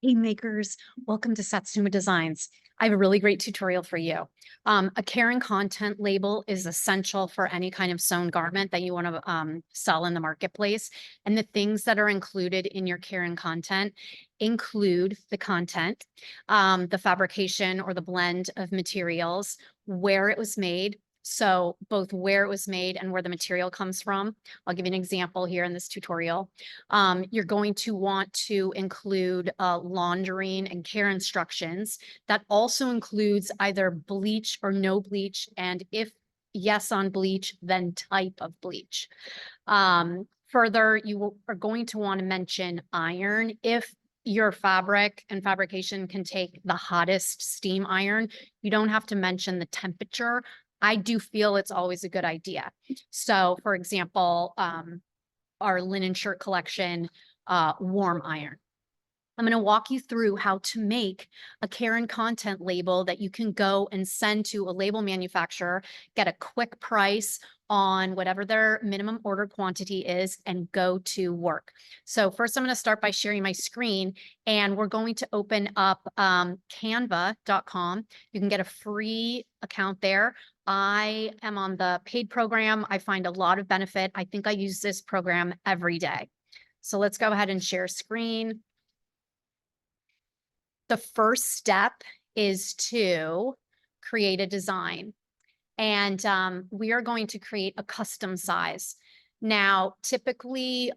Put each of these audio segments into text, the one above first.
Hey makers, welcome to Satsuma Designs. I have a really great tutorial for you. A care and content label is essential for any kind of sewn garment that you want to sell in the marketplace. And the things that are included in your care and content include the content, the fabrication or the blend of materials, where it was made. So both where it was made and where the material comes from. I'll give you an example here in this tutorial. You're going to want to include laundering and care instructions. That also includes either bleach or no bleach, and if yes on bleach, then type of bleach. Further, are going to want to mention iron. If your fabric and fabrication can take the hottest steam iron, you don't have to mention the temperature. I do feel it's always a good idea. So, for example, our linen shirt collection, warm iron. I'm going to walk you through how to make a care and content label that you can go and send to a label manufacturer, get a quick price on whatever their minimum order quantity is, and go to work. So first I'm going to start by sharing my screen, and we're going to open up canva.com. You can get a free account there. I am on the paid program. I find a lot of benefit. I think I use this program every day. So let's go ahead and share screen. The first step is to create a design. And we are going to create a custom size. Now, typically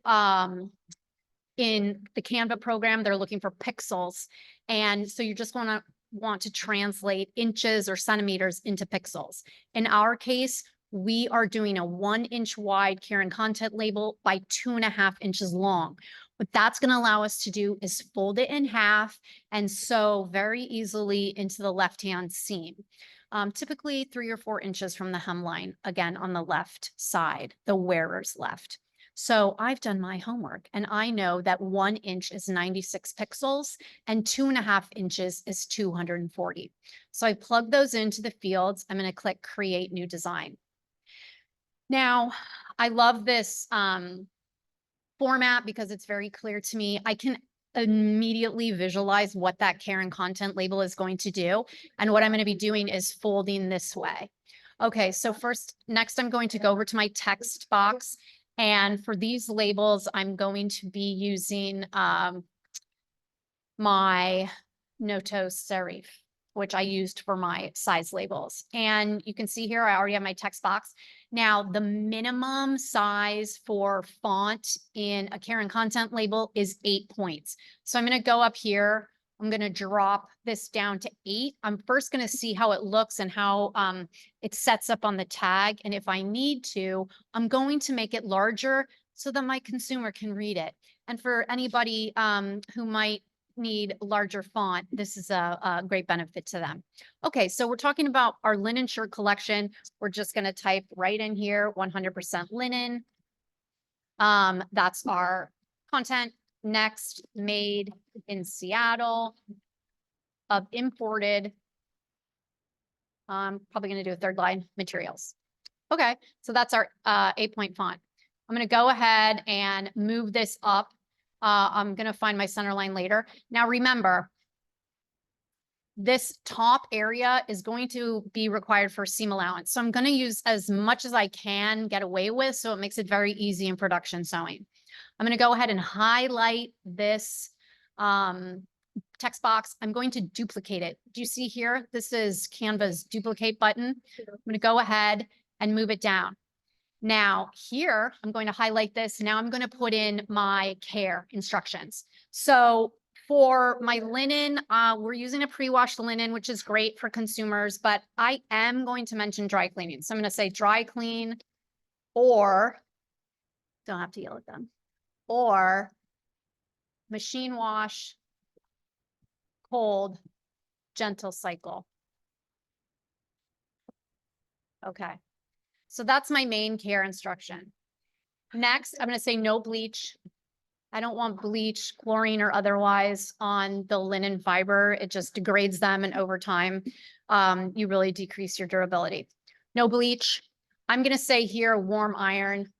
in the Canva program, they're looking for pixels. And so you just want to translate inches or centimeters into pixels. In our case, we are doing a 1 inch wide care and content label by 2.5 inches long. What that's going to allow us to do is fold it in half and sew very easily into the left-hand seam. Typically 3 or 4 inches from the hemline, again, on the left side, the wearer's left. So I've done my homework, and I know that 1 inch is 96 pixels and 2.5 inches is 240. So I plug those into the fields. I'm going to click Create New Design. Now, I love this format because it's very clear to me. I can immediately visualize what that care and content label is going to do. And what I'm going to be doing is folding this way. Okay, so next I'm going to go over to my text box. And for these labels, I'm going to be using my Noto serif, which I used for my size labels. And you can see here, I already have my text box. Now, the minimum size for font in a care and content label is 8 points. So I'm going to go up here. I'm going to drop this down to 8. I'm first going to see how it looks and how it sets up on the tag. And if I need to, I'm going to make it larger so that my consumer can read it. And for anybody who might need larger font, this is a great benefit to them. Okay, so we're talking about our linen shirt collection. We're just going to type right in here 100% linen. That's our content. Next, made in Seattle, of imported. Probably going to do a third line, materials. Okay, so that's our 8-point font. I'm going to go ahead and move this up. I'm going to find my center line later. Now, remember, this top area is going to be required for seam allowance. So I'm going to use as much as I can get away with, so it makes it very easy in production sewing. I'm going to go ahead and highlight this text box. I'm going to duplicate it. Do you see here? This is Canva's duplicate button. I'm going to go ahead and move it down. Now here, I'm going to highlight this. Now I'm going to put in my care instructions. So for my linen, we're using a pre-washed linen, which is great for consumers, but I am going to mention dry cleaning. So I'm going to say dry clean, or don't have to yell at them, or machine wash, cold, gentle cycle. Okay. So that's my main care instruction. Next, I'm going to say no bleach. I don't want bleach, chlorine, or otherwise on the linen fiber. It just degrades them, and over time, you really decrease your durability. No bleach. I'm going to say here warm iron.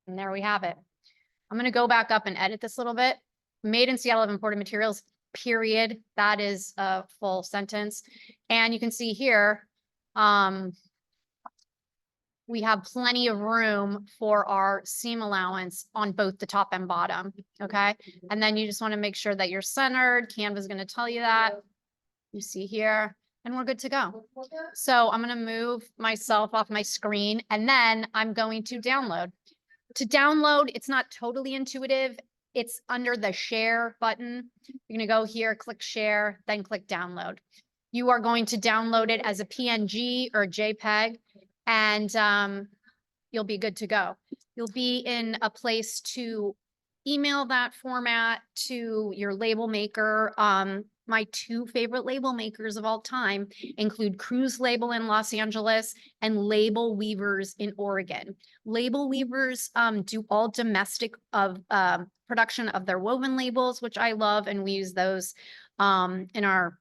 And there we have it. I'm going to go back up and edit this a little bit. made in Seattle of imported materials, period. That is a full sentence. And you can see here, we have plenty of room for our seam allowance on both the top and bottom, okay? And then you just want to make sure that you're centered. Canva is going to tell you that. You see here, and we're good to go. So I'm going to move myself off my screen, and then I'm going to download. To download, it's not totally intuitive. It's under the share button. You're going to go here, click share, then click download. You are going to download it as a PNG or JPEG, and you'll be good to go. You'll be in a place to email that format to your label maker. My two favorite label makers of all time include Cruise Label in Los Angeles and Label Weavers in Oregon. Label Weavers do all domestic of production of their woven labels, which I love, and we use those in our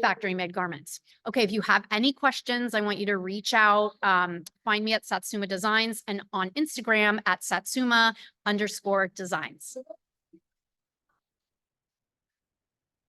factory made garments. Okay, if you have any questions, I want you to reach out, find me at Satsuma Designs and on Instagram at Satsuma_designs.